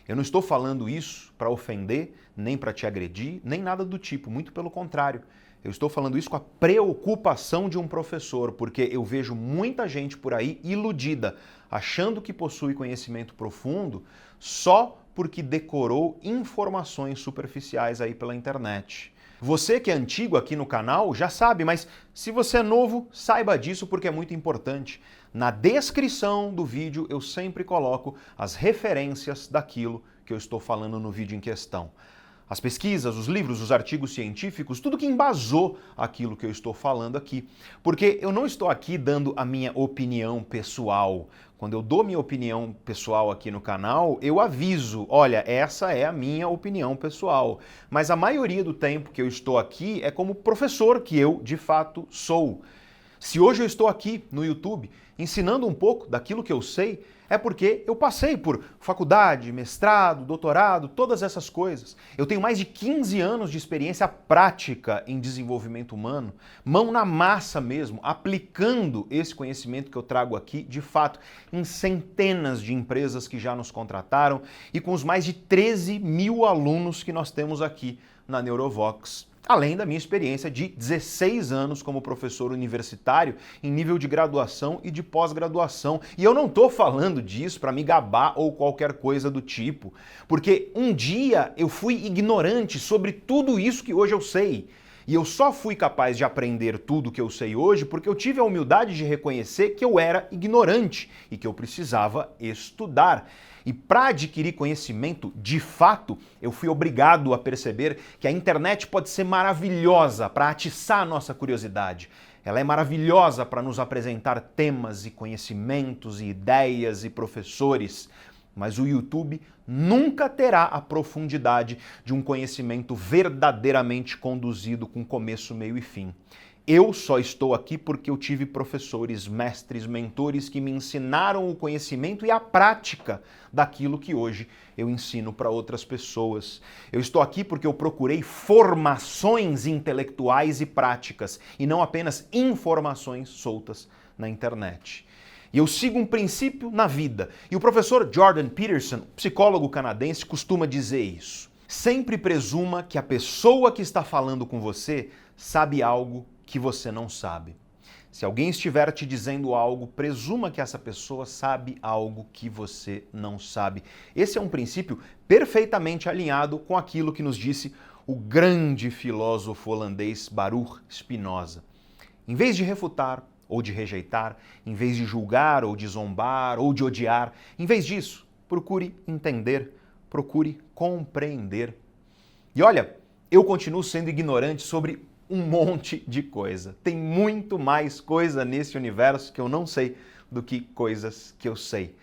Eu não estou falando isso para ofender, nem para te agredir, nem nada do tipo, muito pelo contrário. Eu estou falando isso com a preocupação de um professor, porque eu vejo muita gente por aí iludida, achando que possui conhecimento profundo só porque decorou informações superficiais aí pela internet. Você que é antigo aqui no canal já sabe, mas se você é novo, saiba disso porque é muito importante. Na descrição do vídeo eu sempre coloco as referências daquilo que eu estou falando no vídeo em questão. As pesquisas, os livros, os artigos científicos, tudo que embasou aquilo que eu estou falando aqui. Porque eu não estou aqui dando a minha opinião pessoal. Quando eu dou minha opinião pessoal aqui no canal, eu aviso, olha, essa é a minha opinião pessoal. Mas a maioria do tempo que eu estou aqui é como professor que eu, de fato, sou. Se hoje eu estou aqui no YouTube ensinando um pouco daquilo que eu sei, é porque eu passei por faculdade, mestrado, doutorado, todas essas coisas. Eu tenho mais de 15 anos de experiência prática em desenvolvimento humano, mão na massa mesmo, aplicando esse conhecimento que eu trago aqui, de fato, em centenas de empresas que já nos contrataram e com os mais de 13 mil alunos que nós temos aqui na Neurovox. Além da minha experiência de 16 anos como professor universitário em nível de graduação e de pós-graduação. E eu não estou falando disso para me gabar ou qualquer coisa do tipo, porque um dia eu fui ignorante sobre tudo isso que hoje eu sei. E eu só fui capaz de aprender tudo que eu sei hoje porque eu tive a humildade de reconhecer que eu era ignorante e que eu precisava estudar. E para adquirir conhecimento de fato, eu fui obrigado a perceber que a internet pode ser maravilhosa para atiçar a nossa curiosidade. Ela é maravilhosa para nos apresentar temas e conhecimentos e ideias e professores. Mas o YouTube nunca terá a profundidade de um conhecimento verdadeiramente conduzido com começo, meio e fim. Eu só estou aqui porque eu tive professores, mestres, mentores que me ensinaram o conhecimento e a prática daquilo que hoje eu ensino para outras pessoas. Eu estou aqui porque eu procurei formações intelectuais e práticas e não apenas informações soltas na internet. E eu sigo um princípio na vida. E o professor Jordan Peterson, psicólogo canadense, costuma dizer isso. Sempre presuma que a pessoa que está falando com você sabe algo que você não sabe. Se alguém estiver te dizendo algo, presuma que essa pessoa sabe algo que você não sabe. Esse é um princípio perfeitamente alinhado com aquilo que nos disse o grande filósofo holandês Baruch Spinoza. Em vez de refutar ou de rejeitar, em vez de julgar ou de zombar ou de odiar, em vez disso, procure entender, procure compreender. E olha, eu continuo sendo ignorante sobre um monte de coisa. Tem muito mais coisa nesse universo que eu não sei do que coisas que eu sei.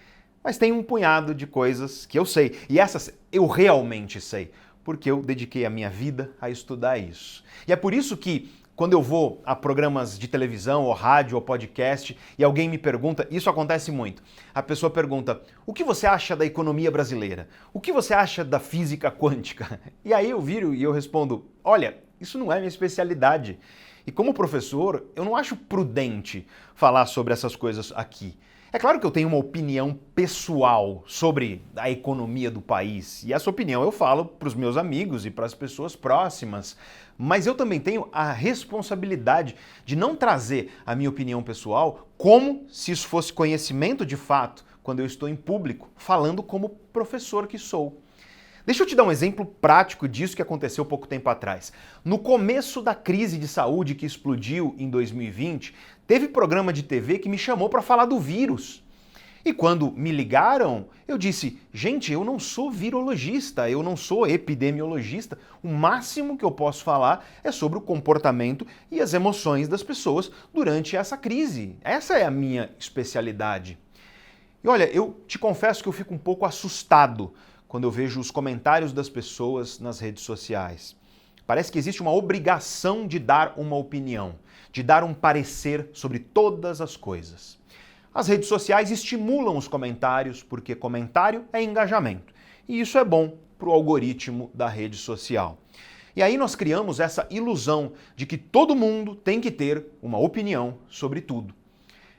Mas tem um punhado de coisas que eu sei. E essas eu realmente sei, porque eu dediquei a minha vida a estudar isso. E é por isso que quando eu vou a programas de televisão, ou rádio, ou podcast, e alguém me pergunta, isso acontece muito, a pessoa pergunta, o que você acha da economia brasileira? O que você acha da física quântica? E aí eu viro e eu respondo, olha, isso não é minha especialidade. E como professor, eu não acho prudente falar sobre essas coisas aqui. É claro que eu tenho uma opinião pessoal sobre a economia do país, e essa opinião eu falo para os meus amigos e para as pessoas próximas, mas eu também tenho a responsabilidade de não trazer a minha opinião pessoal como se isso fosse conhecimento de fato, quando eu estou em público, falando como professor que sou. Deixa eu te dar um exemplo prático disso que aconteceu pouco tempo atrás. No começo da crise de saúde que explodiu em 2020, teve programa de TV que me chamou para falar do vírus. E quando me ligaram, eu disse, gente, eu não sou virologista, eu não sou epidemiologista. O máximo que eu posso falar é sobre o comportamento e as emoções das pessoas durante essa crise. Essa é a minha especialidade. E olha, eu te confesso que eu fico um pouco assustado quando eu vejo os comentários das pessoas nas redes sociais. Parece que existe uma obrigação de dar uma opinião, de dar um parecer sobre todas as coisas. As redes sociais estimulam os comentários, porque comentário é engajamento. E isso é bom para o algoritmo da rede social. E aí nós criamos essa ilusão de que todo mundo tem que ter uma opinião sobre tudo.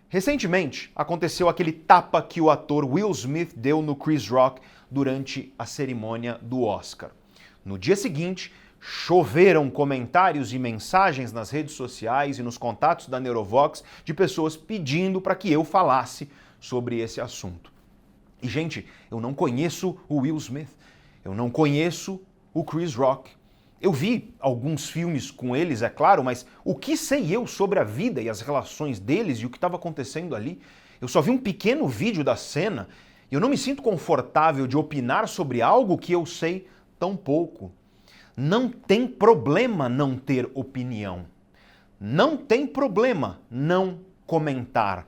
Recentemente, aconteceu aquele tapa que o ator Will Smith deu no Chris Rock durante a cerimônia do Oscar. No dia seguinte, choveram comentários e mensagens nas redes sociais e nos contatos da Neurovox de pessoas pedindo para que eu falasse sobre esse assunto. E, gente, eu não conheço o Will Smith, eu não conheço o Chris Rock. Eu vi alguns filmes com eles, é claro, mas o que sei eu sobre a vida e as relações deles e o que estava acontecendo ali? Eu só vi um pequeno vídeo da cena e eu não me sinto confortável de opinar sobre algo que eu sei tão pouco. Não tem problema não ter opinião. Não tem problema não comentar.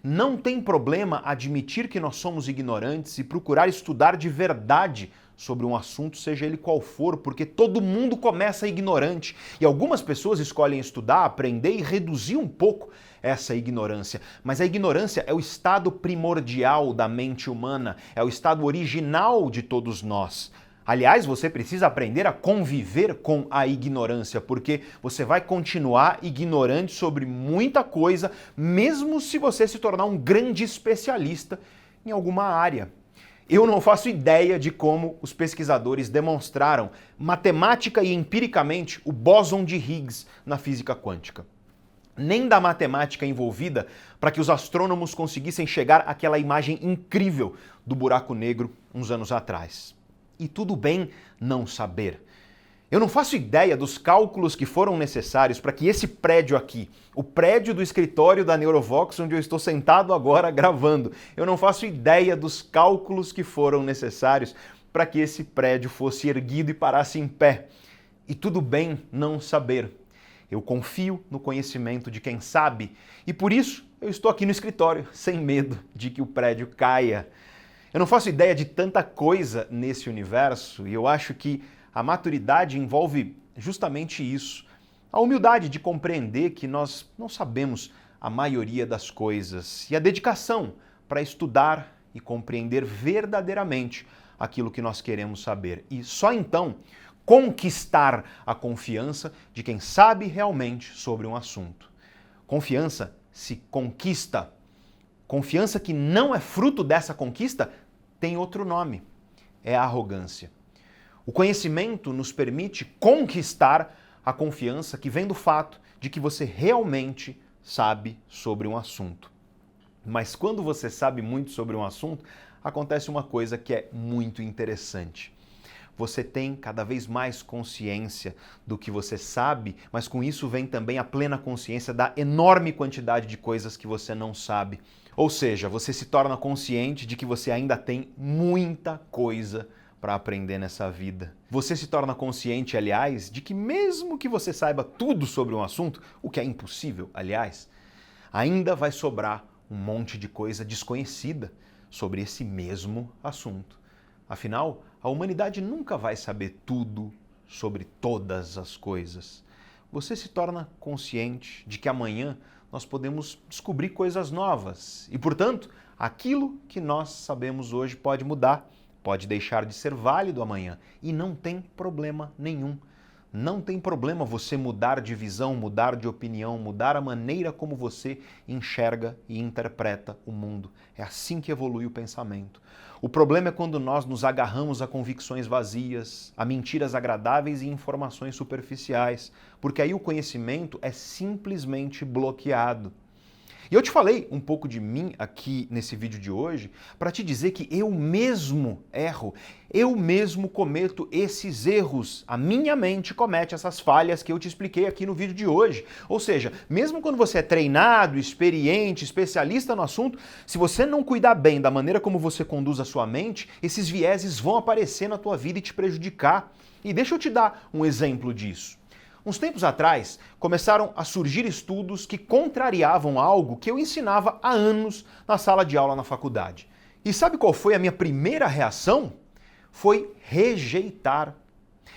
Não tem problema admitir que nós somos ignorantes e procurar estudar de verdade sobre um assunto, seja ele qual for, porque todo mundo começa ignorante e algumas pessoas escolhem estudar, aprender e reduzir um pouco essa ignorância. Mas a ignorância é o estado primordial da mente humana, é o estado original de todos nós. Aliás, você precisa aprender a conviver com a ignorância, porque você vai continuar ignorante sobre muita coisa, mesmo se você se tornar um grande especialista em alguma área. Eu não faço ideia de como os pesquisadores demonstraram matemática e empiricamente o bóson de Higgs na física quântica. Nem da matemática envolvida para que os astrônomos conseguissem chegar àquela imagem incrível do buraco negro uns anos atrás. E tudo bem não saber. Eu não faço ideia dos cálculos que foram necessários para que esse prédio aqui, o prédio do escritório da Neurovox, onde eu estou sentado agora gravando, eu não faço ideia dos cálculos que foram necessários para que esse prédio fosse erguido e parasse em pé. E tudo bem não saber. Eu confio no conhecimento de quem sabe e por isso eu estou aqui no escritório, sem medo de que o prédio caia. Eu não faço ideia de tanta coisa nesse universo e eu acho que a maturidade envolve justamente isso. A humildade de compreender que nós não sabemos a maioria das coisas e a dedicação para estudar e compreender verdadeiramente aquilo que nós queremos saber. E só então conquistar a confiança de quem sabe realmente sobre um assunto. Confiança se conquista. Confiança que não é fruto dessa conquista tem outro nome, é a arrogância. O conhecimento nos permite conquistar a confiança que vem do fato de que você realmente sabe sobre um assunto. Mas quando você sabe muito sobre um assunto, acontece uma coisa que é muito interessante. Você tem cada vez mais consciência do que você sabe, mas com isso vem também a plena consciência da enorme quantidade de coisas que você não sabe. Ou seja, você se torna consciente de que você ainda tem muita coisa para aprender nessa vida. Você se torna consciente, aliás, de que mesmo que você saiba tudo sobre um assunto, o que é impossível, aliás, ainda vai sobrar um monte de coisa desconhecida sobre esse mesmo assunto. Afinal, a humanidade nunca vai saber tudo sobre todas as coisas. Você se torna consciente de que amanhã nós podemos descobrir coisas novas e, portanto, aquilo que nós sabemos hoje pode mudar, pode deixar de ser válido amanhã e não tem problema nenhum. Não tem problema você mudar de visão, mudar de opinião, mudar a maneira como você enxerga e interpreta o mundo. É assim que evolui o pensamento. O problema é quando nós nos agarramos a convicções vazias, a mentiras agradáveis e informações superficiais, porque aí o conhecimento é simplesmente bloqueado. E eu te falei um pouco de mim aqui nesse vídeo de hoje para te dizer que eu mesmo erro, eu mesmo cometo esses erros. A minha mente comete essas falhas que eu te expliquei aqui no vídeo de hoje. Ou seja, mesmo quando você é treinado, experiente, especialista no assunto, se você não cuidar bem da maneira como você conduz a sua mente, esses vieses vão aparecer na tua vida e te prejudicar. E deixa eu te dar um exemplo disso. Uns tempos atrás, começaram a surgir estudos que contrariavam algo que eu ensinava há anos na sala de aula na faculdade. E sabe qual foi a minha primeira reação? Foi rejeitar.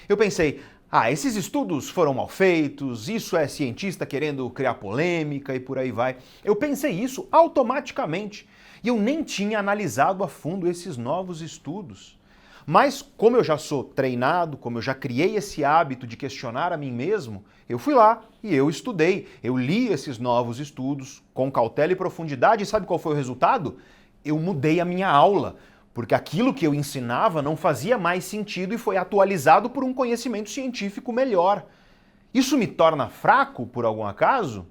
Eu pensei, Ah, esses estudos foram mal feitos, isso é cientista querendo criar polêmica e por aí vai. Eu pensei isso automaticamente e eu nem tinha analisado a fundo esses novos estudos. Mas como eu já sou treinado, como eu já criei esse hábito de questionar a mim mesmo, eu fui lá e eu estudei, eu li esses novos estudos com cautela e profundidade e sabe qual foi o resultado? Eu mudei a minha aula. Porque aquilo que eu ensinava não fazia mais sentido e foi atualizado por um conhecimento científico melhor. Isso me torna fraco, por algum acaso?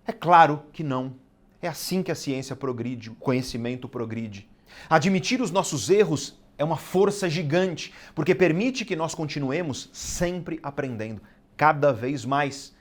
É claro que não. É assim que a ciência progride, o conhecimento progride. Admitir os nossos erros é uma força gigante, porque permite que nós continuemos sempre aprendendo, cada vez mais.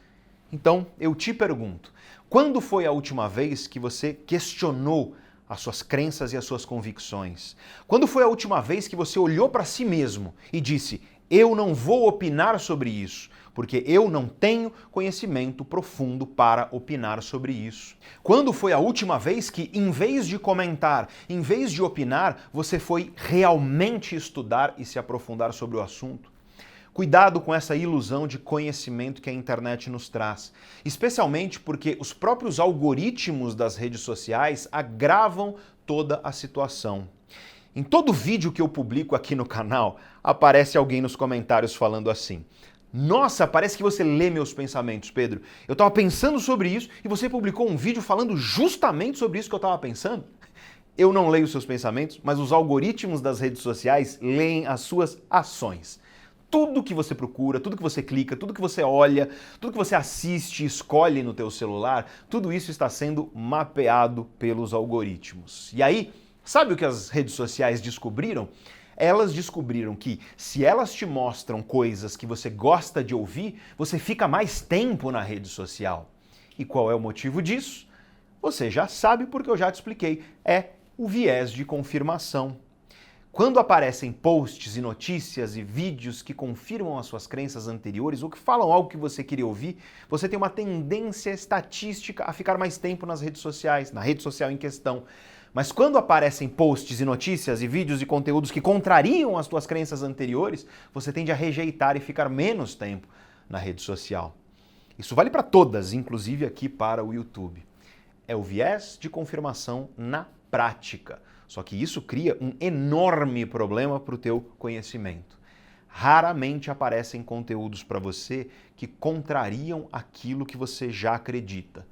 Então, eu te pergunto, quando foi a última vez que você questionou as suas crenças e as suas convicções? Quando foi a última vez que você olhou para si mesmo e disse: eu não vou opinar sobre isso, porque eu não tenho conhecimento profundo para opinar sobre isso? Quando foi a última vez que, em vez de comentar, em vez de opinar, você foi realmente estudar e se aprofundar sobre o assunto? Cuidado com essa ilusão de conhecimento que a internet nos traz, especialmente porque os próprios algoritmos das redes sociais agravam toda a situação. Em todo vídeo que eu publico aqui no canal, aparece alguém nos comentários falando assim: nossa, parece que você lê meus pensamentos, Pedro. Eu estava pensando sobre isso e você publicou um vídeo falando justamente sobre isso que eu estava pensando. Eu não leio seus pensamentos, mas os algoritmos das redes sociais leem as suas ações. Tudo que você procura, tudo que você clica, tudo que você olha, tudo que você assiste, escolhe no teu celular, tudo isso está sendo mapeado pelos algoritmos. E aí, sabe o que as redes sociais descobriram? Elas descobriram que se elas te mostram coisas que você gosta de ouvir, você fica mais tempo na rede social. E qual é o motivo disso? Você já sabe porque eu já te expliquei. É o viés de confirmação. Quando aparecem posts e notícias e vídeos que confirmam as suas crenças anteriores ou que falam algo que você queria ouvir, você tem uma tendência estatística a ficar mais tempo nas redes sociais, na rede social em questão. Mas quando aparecem posts e notícias e vídeos e conteúdos que contrariam as suas crenças anteriores, você tende a rejeitar e ficar menos tempo na rede social. Isso vale para todas, inclusive aqui para o YouTube. É o viés de confirmação na prática. Só que isso cria um enorme problema para o teu conhecimento. Raramente aparecem conteúdos para você que contrariam aquilo que você já acredita.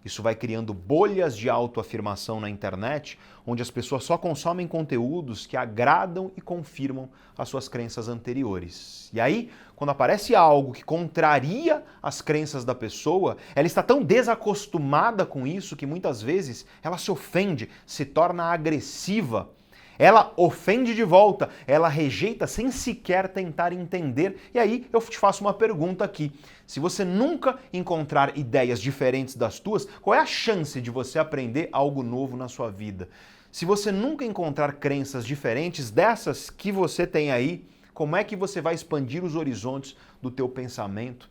Isso vai criando bolhas de autoafirmação na internet, onde as pessoas só consomem conteúdos que agradam e confirmam as suas crenças anteriores. E aí, quando aparece algo que contraria as crenças da pessoa, ela está tão desacostumada com isso que muitas vezes ela se ofende, se torna agressiva. Ela ofende de volta, ela rejeita sem sequer tentar entender. E aí eu te faço uma pergunta aqui. Se você nunca encontrar ideias diferentes das tuas, qual é a chance de você aprender algo novo na sua vida? Se você nunca encontrar crenças diferentes dessas que você tem aí, como é que você vai expandir os horizontes do teu pensamento?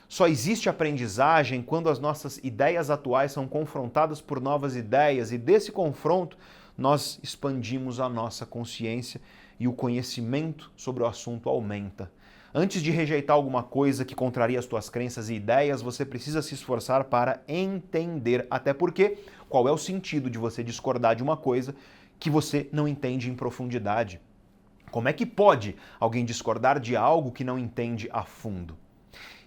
Só existe aprendizagem quando as nossas ideias atuais são confrontadas por novas ideias e desse confronto nós expandimos a nossa consciência e o conhecimento sobre o assunto aumenta. Antes de rejeitar alguma coisa que contraria as tuas crenças e ideias, você precisa se esforçar para entender. Até porque, qual é o sentido de você discordar de uma coisa que você não entende em profundidade? Como é que pode alguém discordar de algo que não entende a fundo?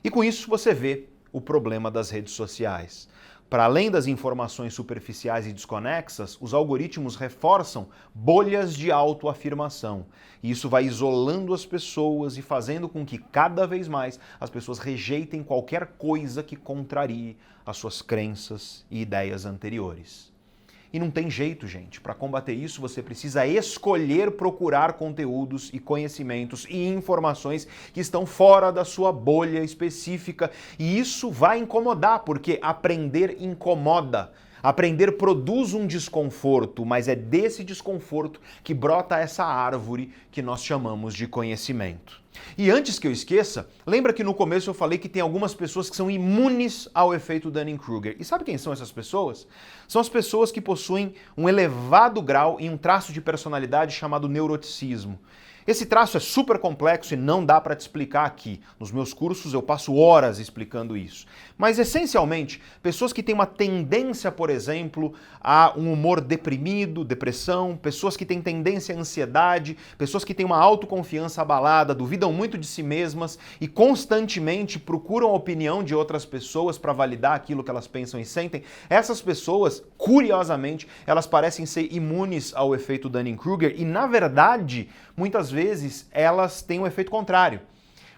E com isso você vê o problema das redes sociais. Para além das informações superficiais e desconexas, os algoritmos reforçam bolhas de autoafirmação. E isso vai isolando as pessoas e fazendo com que cada vez mais as pessoas rejeitem qualquer coisa que contrarie as suas crenças e ideias anteriores. E não tem jeito, gente. Para combater isso, você precisa escolher procurar conteúdos e conhecimentos e informações que estão fora da sua bolha específica. E isso vai incomodar, porque aprender incomoda. Aprender produz um desconforto, mas é desse desconforto que brota essa árvore que nós chamamos de conhecimento. E antes que eu esqueça, lembra que no começo eu falei que tem algumas pessoas que são imunes ao efeito Dunning-Kruger. E sabe quem são essas pessoas? São as pessoas que possuem um elevado grau e um traço de personalidade chamado neuroticismo. Esse traço é super complexo e não dá para te explicar aqui. Nos meus cursos eu passo horas explicando isso. Mas essencialmente, pessoas que têm uma tendência, por exemplo, a um humor deprimido, depressão, pessoas que têm tendência à ansiedade, pessoas que têm uma autoconfiança abalada, duvidam muito de si mesmas e constantemente procuram a opinião de outras pessoas para validar aquilo que elas pensam e sentem, essas pessoas, curiosamente, elas parecem ser imunes ao efeito Dunning-Kruger e, na verdade, muitas vezes elas têm um efeito contrário.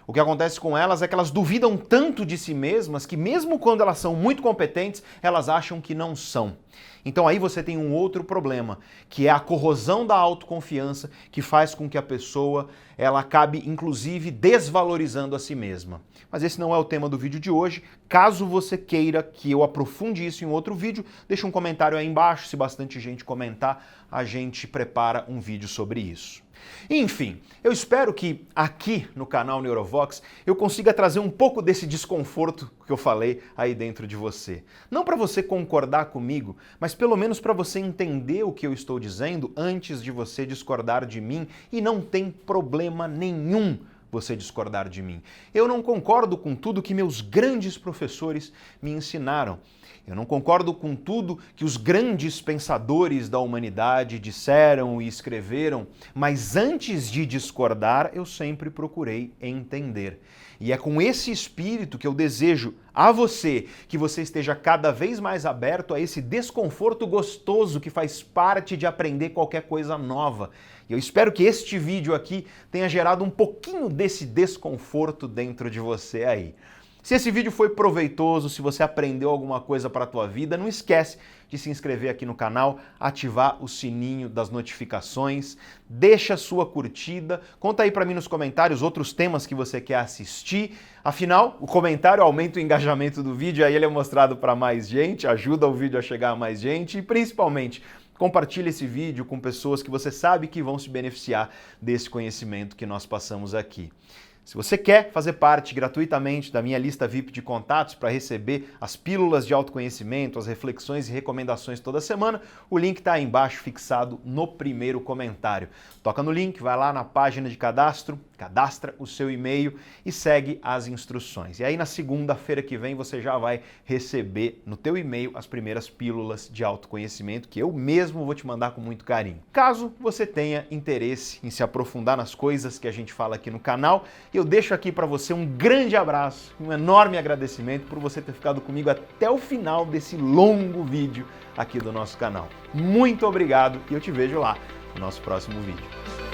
O que acontece com elas é que elas duvidam tanto de si mesmas que mesmo quando elas são muito competentes, elas acham que não são. Então aí você tem um outro problema, que é a corrosão da autoconfiança, que faz com que a pessoa ela acabe inclusive desvalorizando a si mesma. Mas esse não é o tema do vídeo de hoje. Caso você queira que eu aprofunde isso em outro vídeo, deixa um comentário aí embaixo. Se bastante gente comentar, a gente prepara um vídeo sobre isso. Enfim, eu espero que aqui no canal Neurovox eu consiga trazer um pouco desse desconforto que eu falei aí dentro de você. Não para você concordar comigo, mas pelo menos para você entender o que eu estou dizendo antes de você discordar de mim, e não tem problema nenhum você discordar de mim. Eu não concordo com tudo que meus grandes professores me ensinaram. Eu não concordo com tudo que os grandes pensadores da humanidade disseram e escreveram, mas antes de discordar, eu sempre procurei entender. E é com esse espírito que eu desejo a você que você esteja cada vez mais aberto a esse desconforto gostoso que faz parte de aprender qualquer coisa nova. E eu espero que este vídeo aqui tenha gerado um pouquinho desse desconforto dentro de você aí. Se esse vídeo foi proveitoso, se você aprendeu alguma coisa para a tua vida, não esquece de se inscrever aqui no canal, ativar o sininho das notificações, deixa a sua curtida, conta aí para mim nos comentários outros temas que você quer assistir. Afinal, o comentário aumenta o engajamento do vídeo, aí ele é mostrado para mais gente, ajuda o vídeo a chegar a mais gente e principalmente compartilhe esse vídeo com pessoas que você sabe que vão se beneficiar desse conhecimento que nós passamos aqui. Se você quer fazer parte gratuitamente da minha lista VIP de contatos para receber as pílulas de autoconhecimento, as reflexões e recomendações toda semana, o link está aí embaixo fixado no primeiro comentário. Toca no link, vai lá na página de cadastro, cadastra o seu e-mail e segue as instruções. E aí na segunda-feira que vem você já vai receber no teu e-mail as primeiras pílulas de autoconhecimento que eu mesmo vou te mandar com muito carinho. Caso você tenha interesse em se aprofundar nas coisas que a gente fala aqui no canal, eu deixo aqui para você um grande abraço, um enorme agradecimento por você ter ficado comigo até o final desse longo vídeo aqui do nosso canal. Muito obrigado e eu te vejo lá no nosso próximo vídeo.